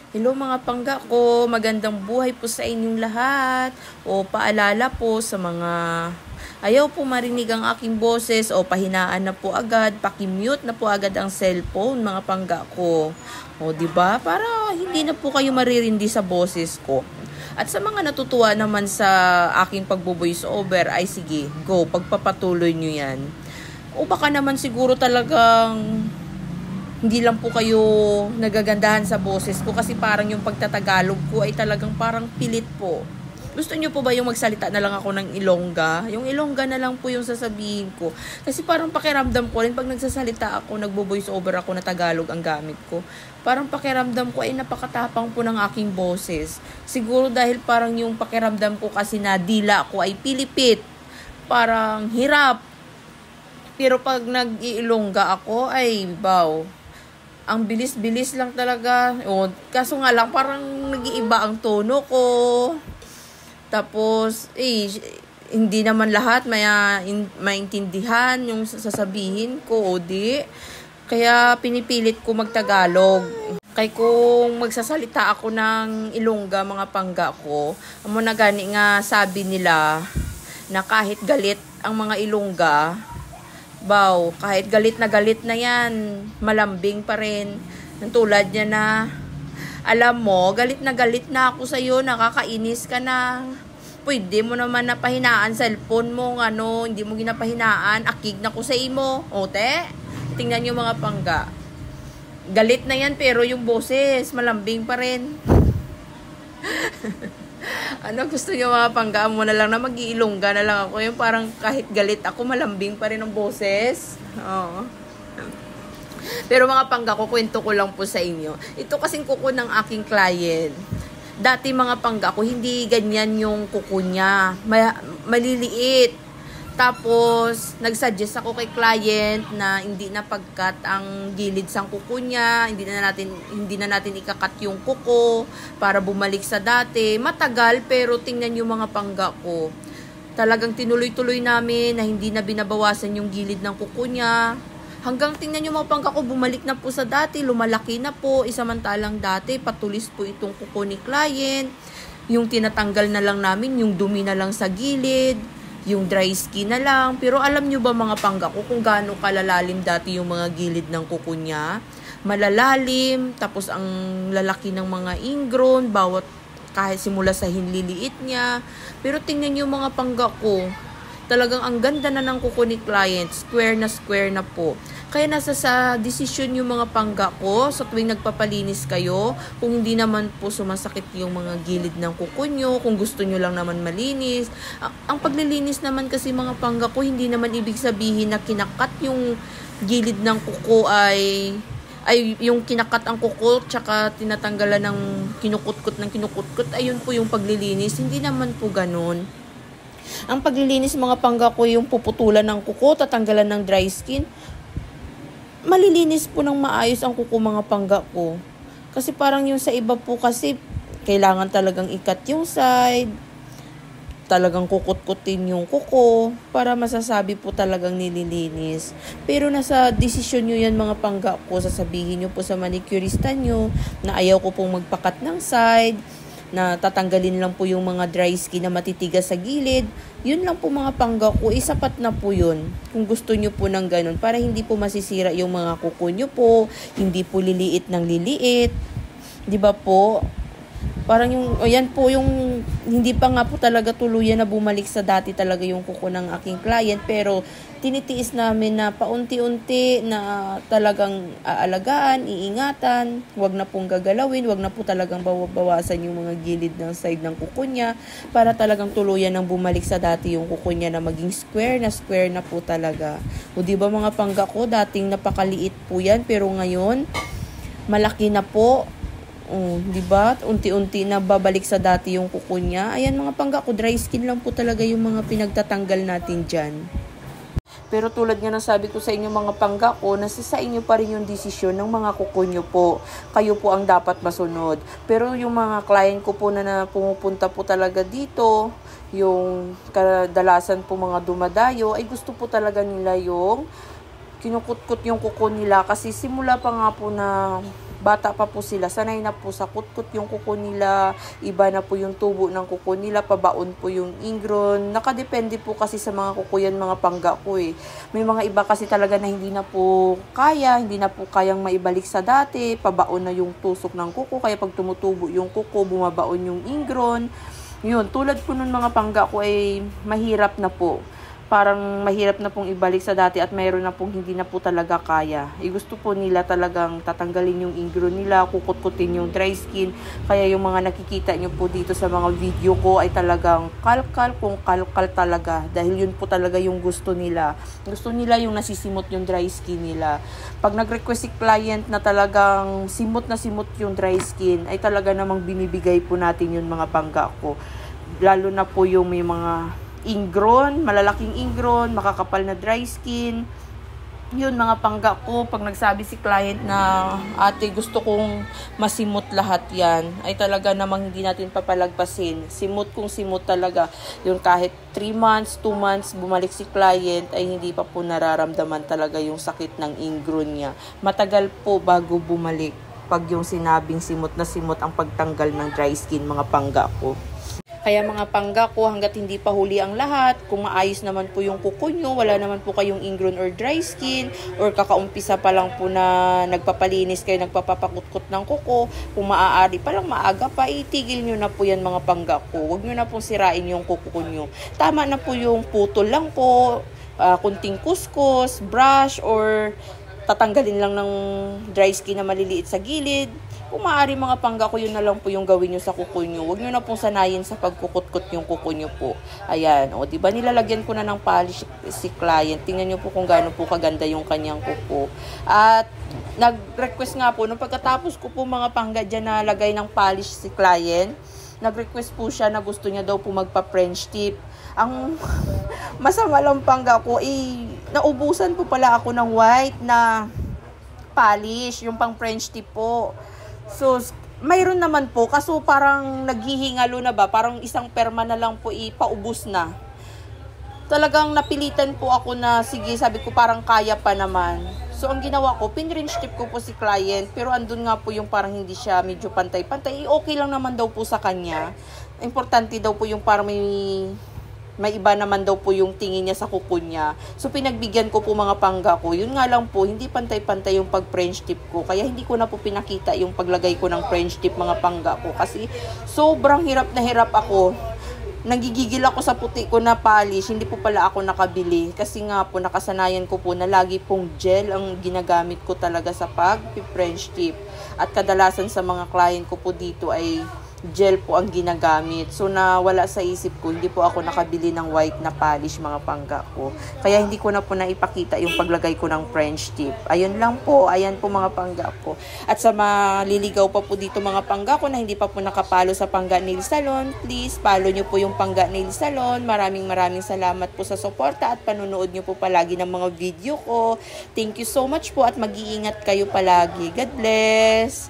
Hello mga pangga ko, magandang buhay po sa inyong lahat. O paalala po sa mga ayaw po marinig ang aking boses o pahinaan na po agad, paki-mute na po agad ang cellphone mga pangga ko. O di ba? Para hindi na po kayo maririndi sa boses ko. At sa mga natutuwa naman sa aking pagbo-voice over ay sige, go, pagpapatuloy nyo yan. O baka naman siguro talagang hindi lang po kayo nagagandahan sa boses ko kasi parang yung pagtatagalog ko ay talagang parang pilit po. Gusto nyo po ba yung magsalita na lang ako ng Ilongga? Yung Ilongga na lang po yung sasabihin ko. Kasi parang pakiramdam ko rin pag nagsasalita ako, nagbo-voice over ako na Tagalog ang gamit ko. Parang pakiramdam ko ay napakatapang po ng aking boses. Siguro dahil parang yung pakiramdam ko kasi na dila ko ay pilipit. Parang hirap. Pero pag nag-iilongga ako ay wow. Ang bilis-bilis lang talaga. O, kaso nga lang, parang nag-iiba ang tono ko. Tapos, hindi naman lahat maintindihan yung sasabihin ko, o di. Kaya pinipilit ko magtagalog. Kaya kung magsasalita ako ng Ilongga, mga pangga ko, amo na gani nga sabi nila na kahit galit ang mga Ilongga, Baw, kahit galit na yan, malambing pa rin. Tulad niya na, alam mo, galit na ako sa'yo, nakakainis ka na. Pwede mo naman napahinaan cellphone mo, hindi mo ginapahinaan, akig na ko sa imo. Ote, tingnan nyo mga pangga. Galit na yan, pero yung boses, malambing pa rin. Gusto nyo mga pangga mo na lang na mag-iilongga na lang ako. Yung parang kahit galit ako, malambing pa rin ang boses. Oo. Pero mga pangga ko, kwento ko lang po sa inyo. Ito kasing kuko ng aking client. Dati mga pangga ko, hindi ganyan yung kuko niya. Maliliit. Tapos, nagsuggest ako kay client na hindi na pagkat ang gilid sang kuko niya, hindi na natin ikakat yung kuko para bumalik sa dati. Matagal pero tingnan yung mga pangga ko. Talagang tinuloy-tuloy namin na hindi na binabawasan yung gilid ng kuko niya. Hanggang tingnan yung mga pangga ko, bumalik na po sa dati, lumalaki na po. Isamantalang dati, patulis po itong kuko ni client. Yung tinatanggal na lang namin, yung dumi na lang sa gilid. Yung dry skin na lang. Pero alam nyo ba mga pangga ko kung gaano kalalalim dati yung mga gilid ng kuko niya? Malalalim, tapos ang lalaki ng mga ingrown, bawat kahit simula sa hinliliit niya. Pero tingnan nyo mga pangga ko, talagang ang ganda na ng kuko ni client, square na po. Kaya nasa sa desisyon yung mga pangga ko sa tuwing nagpapalinis kayo, kung hindi naman po sumasakit yung mga gilid ng kuko nyo, kung gusto nyo lang naman malinis. Ang paglilinis naman kasi mga pangga ko, hindi naman ibig sabihin na kinakat yung gilid ng kuko ay yung kinakat ang kuko tsaka tinatanggalan ng kinukutkot, ayun po yung paglilinis. Hindi naman po ganun. Ang paglilinis mga pangga ko, yung puputulan ng kuko, tatanggalan ng dry skin, malilinis po ng maayos ang kuko mga pangga ko. Kasi parang yung sa iba po kasi, kailangan talagang ikat yung side, talagang kukut-kutin yung kuko, para masasabi po talagang nililinis. Pero nasa desisyon nyo yan mga pangga ko, sasabihin nyo po sa manicurista nyo, na ayaw ko pong magpakat ng side, na tatanggalin lang po yung mga dry skin na matitigas sa gilid. Yun lang po mga pangga ko, sapat na po yun. Kung gusto nyo po ng ganun, para hindi po masisira yung mga kuko nyo po, hindi po liliit ng liliit. Diba po? Parang yan po yung, hindi pa nga po talaga tuluyan na bumalik sa dati talaga yung kuko ng aking client. Pero tinitiis namin na paunti-unti na talagang aalagaan, iingatan, wag na pong gagalawin, wag na po talagang bawasan yung mga gilid ng side ng kuko niya para talagang tuluyan ng bumalik sa dati yung kuko niya na maging square na po talaga. O diba mga pangga ko, dating napakaliit po yan pero ngayon malaki na po. Diba? Unti-unti na babalik sa dati yung kuko niya. Ayan mga pangga ko, dry skin lang po talaga yung mga pinagtatanggal natin dyan. Pero tulad nga ng sabi ko sa inyo mga pangga ko, nasa sa inyo pa rin yung desisyon ng mga kuko nyo po. Kayo po ang dapat masunod. Pero yung mga client ko po na pumupunta po talaga dito, yung kadalasan po mga dumadayo, ay gusto po talaga nila yung kinukutkot yung kuko nila. Kasi simula pa nga po na bata pa po sila, sanay na po sa kutkot yung kuko nila, iba na po yung tubo ng kuko nila, pabaon po yung ingron. Nakadepende po kasi sa mga kuko yan, mga pangga ko eh. May mga iba kasi talaga na hindi na po kaya, hindi na po kayang maibalik sa dati, pabaon na yung tusok ng kuko, kaya pag tumutubo yung kuko, bumabaon yung ingron. Yun, tulad po nun mga pangga ko ay mahirap na po. Parang mahirap na pong ibalik sa dati at mayroon na pong hindi na po talaga kaya. Gusto po nila talagang tatanggalin yung ingron nila, kukutkutin yung dry skin. Kaya yung mga nakikita nyo po dito sa mga video ko ay talagang kalkal kung kalkal talaga. Dahil yun po talaga yung gusto nila. Gusto nila yung nasisimot yung dry skin nila. Pag nag-request si client na talagang simot na simot yung dry skin, ay talaga namang binibigay po natin yun mga pangga ko. Lalo na po yung may mga ingron, malalaking ingron, makakapal na dry skin. Yun mga pangga ko, pag nagsabi si client na ate gusto kong masimot lahat yan, ay talaga namang hindi natin papalagpasin. Simot kung simot talaga. Yun kahit 3 months, 2 months, bumalik si client, ay hindi pa po nararamdaman talaga yung sakit ng ingron niya. Matagal po bago bumalik pag yung sinabing simot na simot ang pagtanggal ng dry skin mga pangga ko. Kaya mga pangga ko, hanggat hindi pa huli ang lahat, kung maayos naman po yung kuko nyo, wala naman po kayong ingron or dry skin, or kakaumpisa pa lang po na nagpapalinis kayo, nagpapapakutkot ng kuko, kung maaari pa lang maaga pa, itigil nyo na po yan mga pangga ko. Huwag nyo na pong sirain yung kuko nyo. Tama na po yung putol lang po, kunting kuskus, brush, or tatanggalin lang ng dry skin na maliliit sa gilid. Kung maaari mga pangga ko, yun na lang po yung gawin nyo sa kuko nyo. Huwag nyo na pong sanayin sa pagkukutkot yung kuko nyo po. Ayan, o diba nilalagyan ko na ng polish si client. Tingnan nyo po kung gaano po kaganda yung kanyang kuko. At nag-request nga po, nung pagkatapos ko po mga pangga dyan na lagay ng polish si client, nag-request po siya na gusto niya daw po magpa-French tip. Ang masama lang pangga ko, naubusan po pala ako ng white na polish, yung pang French tip po. So, mayroon naman po, kaso parang naghihingalo na ba, parang isang perma na lang po ipaubos na. Talagang napilitan po ako na, sige, sabi ko parang kaya pa naman. So, ang ginawa ko, pin-French tip ko po si client, pero andun nga po yung parang hindi siya medyo pantay-pantay. Okay lang naman daw po sa kanya. Importante daw po yung parang may iba naman daw po yung tingin niya sa kuko niya. So, pinagbigyan ko po mga pangga ko. Yun nga lang po, hindi pantay-pantay yung pag-French tip ko. Kaya hindi ko na po pinakita yung paglagay ko ng French tip mga pangga ko. Kasi sobrang hirap na hirap ako. Nagigigil ako sa puti ko na polish. Hindi po pala ako nakabili. Kasi nga po, nakasanayan ko po na lagi pong gel ang ginagamit ko talaga sa pag-French tip. At kadalasan sa mga client ko po dito ay gel po ang ginagamit. So, nawala sa isip ko, hindi po ako nakabili ng white na polish mga pangga ko. Kaya hindi ko na po naipakita yung paglagay ko ng French tip. Ayun lang po. Ayan po mga pangga ko. At sa maliligaw pa po dito mga pangga ko na hindi pa po nakapalo sa Pangga Nail Salon, please follow nyo po yung Pangga Nail Salon. Maraming salamat po sa suporta at panunood nyo po palagi ng mga video ko. Thank you so much po at mag-iingat kayo palagi. God bless!